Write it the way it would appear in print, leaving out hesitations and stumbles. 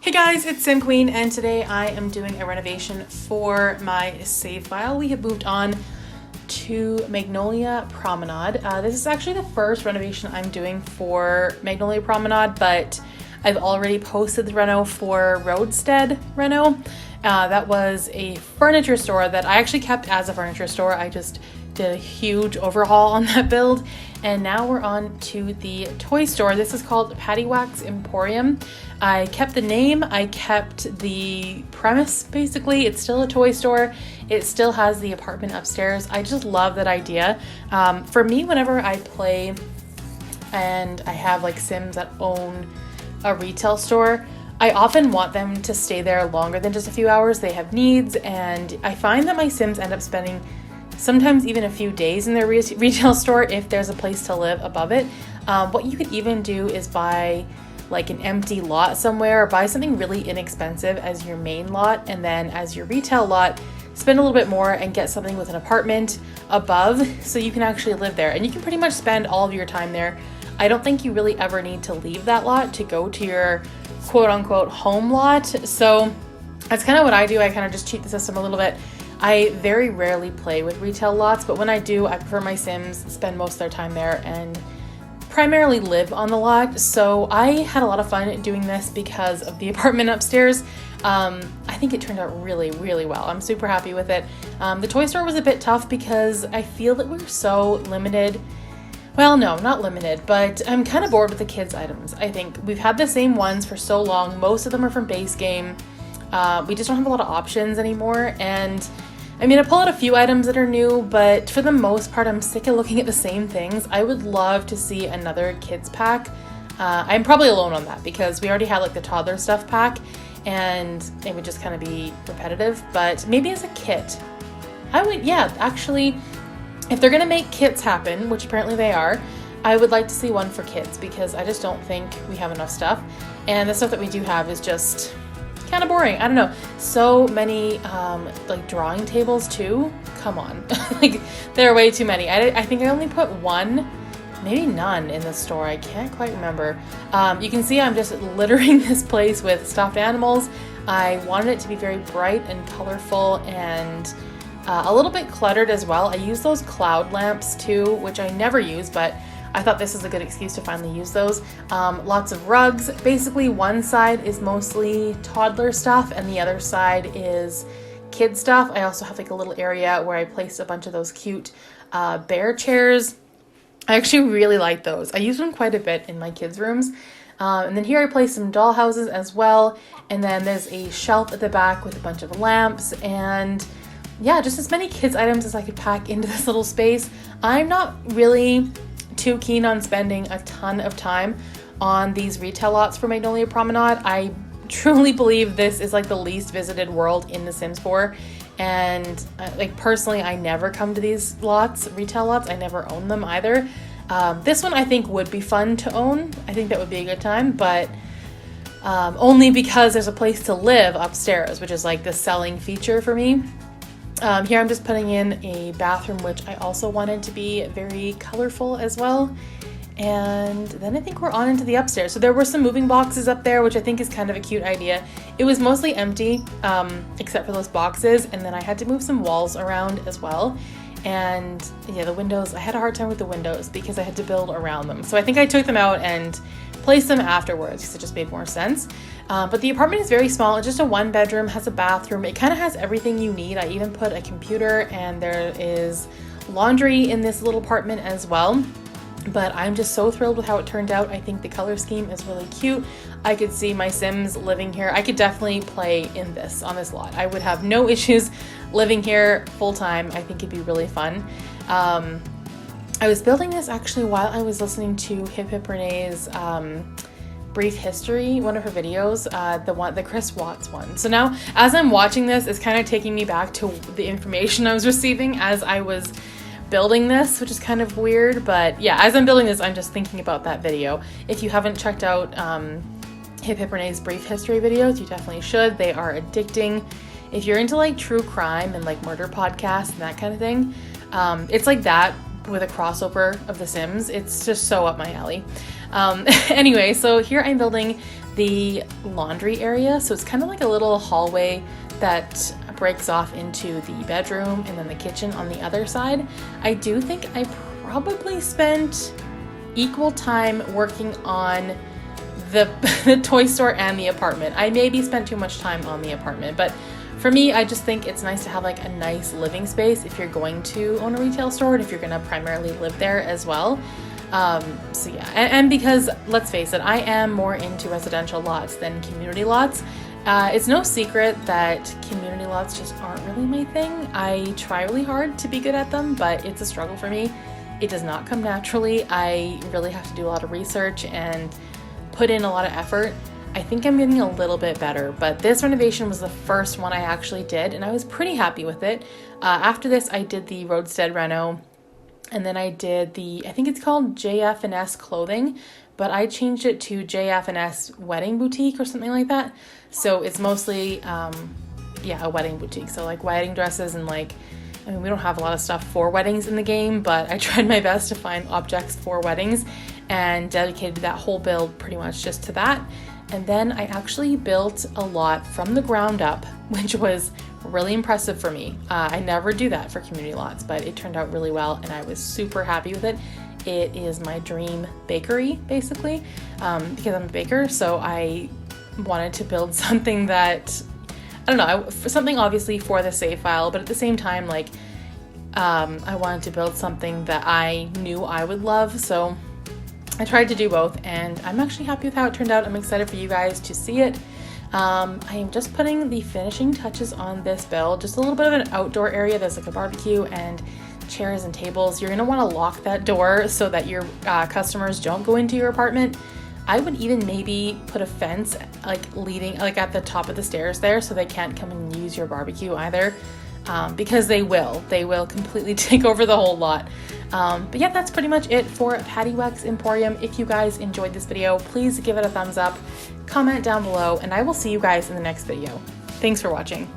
Hey guys, it's Sim Queen, and today I am doing a renovation for my save file. We have moved on to Magnolia Promenade. This is actually the first renovation I'm doing for Magnolia Promenade, but I've already posted the reno for Roadstead Reno. That was a furniture store that I actually kept as a furniture store. I just did a huge overhaul on that build, and now we're on to the toy store. This is called Paddywack'S Emporium. I kept the name, I kept the premise basically. It's still a toy store. It still has the apartment upstairs. I just love that idea. For me, whenever I play and I have like Sims that own a retail store, I often want them to stay there longer than just a few hours. They have needs, and I find that my Sims end up spending sometimes even a few days in their retail store if there's a place to live above it. What you could even do is buy like an empty lot somewhere, or buy something really inexpensive as your main lot, and then as your retail lot, spend a little bit more and get something with an apartment above so you can actually live there. And you can pretty much spend all of your time there. I don't think you really ever need to leave that lot to go to your quote unquote home lot. So that's kind of what I do. I kind of just cheat the system a little bit. I very rarely play with retail lots, but when I do, I prefer my Sims spend most of their time there and primarily live on the lot. So I had a lot of fun doing this because of the apartment upstairs. I think it turned out really, really well. I'm super happy with it. The toy store was a bit tough because I feel that we're so limited. Well, no, not limited, but I'm kind of bored with the kids' items. I think we've had the same ones for so long. Most of them are from base game. We just don't have a lot of options anymore. And I mean, I pull out a few items that are new, but for the most part, I'm sick of looking at the same things. I would love to see another kids pack. I'm probably alone on that because we already had like the toddler stuff pack, and it would just kind of be repetitive. But maybe as a kit, I would, yeah, actually, if they're gonna make kits happen, which apparently they are, I would like to see one for kids because I just don't think we have enough stuff. And the stuff that we do have is just kind of boring. I don't know. So many like drawing tables too. Come on. Like there are way too many. I think I only put one, maybe none in the store. I can't quite remember. You can see I'm just littering this place with stuffed animals. I wanted it to be very bright and colorful and a little bit cluttered as well. I use those cloud lamps too, which I never use, but I thought this is a good excuse to finally use those. Lots of rugs. Basically, one side is mostly toddler stuff and the other side is kid stuff. I also have like a little area where I placed a bunch of those cute bear chairs. I actually really like those. I use them quite a bit in my kids' rooms. And then here I placed some doll houses as well. And then there's a shelf at the back with a bunch of lamps, and yeah, just as many kids' items as I could pack into this little space. I'm not really too keen on spending a ton of time on these retail lots for Magnolia Promenade. I truly believe this is like the least visited world in The Sims 4, and like personally, I never come to these lots, retail lots. I never own them either. This one I think would be fun to own. I think that would be a good time, but only because there's a place to live upstairs, which is like the selling feature for me. Here I'm just putting in a bathroom, which I also wanted to be very colorful as well. And then I think we're on into the upstairs. So there were some moving boxes up there, which I think is kind of a cute idea. It was mostly empty, except for those boxes. And then I had to move some walls around as well. And yeah, the windows, I had a hard time with the windows because I had to build around them. So I think I took them out and placed them afterwards because it just made more sense. But the apartment is very small. It's just a 1-bedroom, has a bathroom. It kind of has everything you need. I even put a computer, and there is laundry in this little apartment as well. But I'm just so thrilled with how it turned out. I think the color scheme is really cute. I could see my Sims living here. I could definitely play in this, on this lot. I would have no issues living here full time. I think it'd be really fun. I was building this actually while I was listening to Hip Renee's brief history, one of her videos, the Chris Watts one. So now as I'm watching this, it's kind of taking me back to the information I was receiving as I was building this, which is kind of weird. But yeah, as I'm building this, I'm just thinking about that video. If you haven't checked out Hip Renee's brief history videos, you definitely should. They are addicting. If you're into like true crime and like murder podcasts and that kind of thing, it's like that, with a crossover of The Sims. It's just so up my alley. Anyway, so here I'm building the laundry area. So it's kind of like a little hallway that breaks off into the bedroom and then the kitchen on the other side. I do think I probably spent equal time working on the toy store and the apartment. I maybe spent too much time on the apartment, but for me, I just think it's nice to have like a nice living space if you're going to own a retail store and if you're going to primarily live there as well. So yeah, and because let's face it, I am more into residential lots than community lots. It's no secret that community lots just aren't really my thing. I try really hard to be good at them, but it's a struggle for me. It does not come naturally. I really have to do a lot of research and put in a lot of effort. I think I'm getting a little bit better, but this renovation was the first one I actually did, and I was pretty happy with it. After this, I did the Roadstead reno, and then I did I think it's called JF&S Clothing, but I changed it to JF&S Wedding Boutique or something like that. So it's mostly, a wedding boutique. So like wedding dresses and like, I mean, we don't have a lot of stuff for weddings in the game, but I tried my best to find objects for weddings and dedicated that whole build pretty much just to that. And then I actually built a lot from the ground up, which was really impressive for me. I never do that for community lots, but it turned out really well and I was super happy with it. It is my dream bakery, basically, because I'm a baker. So I wanted to build something that, I don't know, something obviously for the save file, but at the same time, like, I wanted to build something that I knew I would love. So I tried to do both, and I'm actually happy with how it turned out. I'm excited for you guys to see it. I am just putting the finishing touches on this build, just a little bit of an outdoor area. There's like a barbecue and chairs and tables. You're gonna wanna lock that door so that your customers don't go into your apartment. I would even maybe put a fence like leading, like at the top of the stairs there, so they can't come and use your barbecue either. Because they will completely take over the whole lot. But yeah, that's pretty much it for Paddywack'S Emporium. If you guys enjoyed this video, please give it a thumbs up, comment down below, and I will see you guys in the next video. Thanks for watching.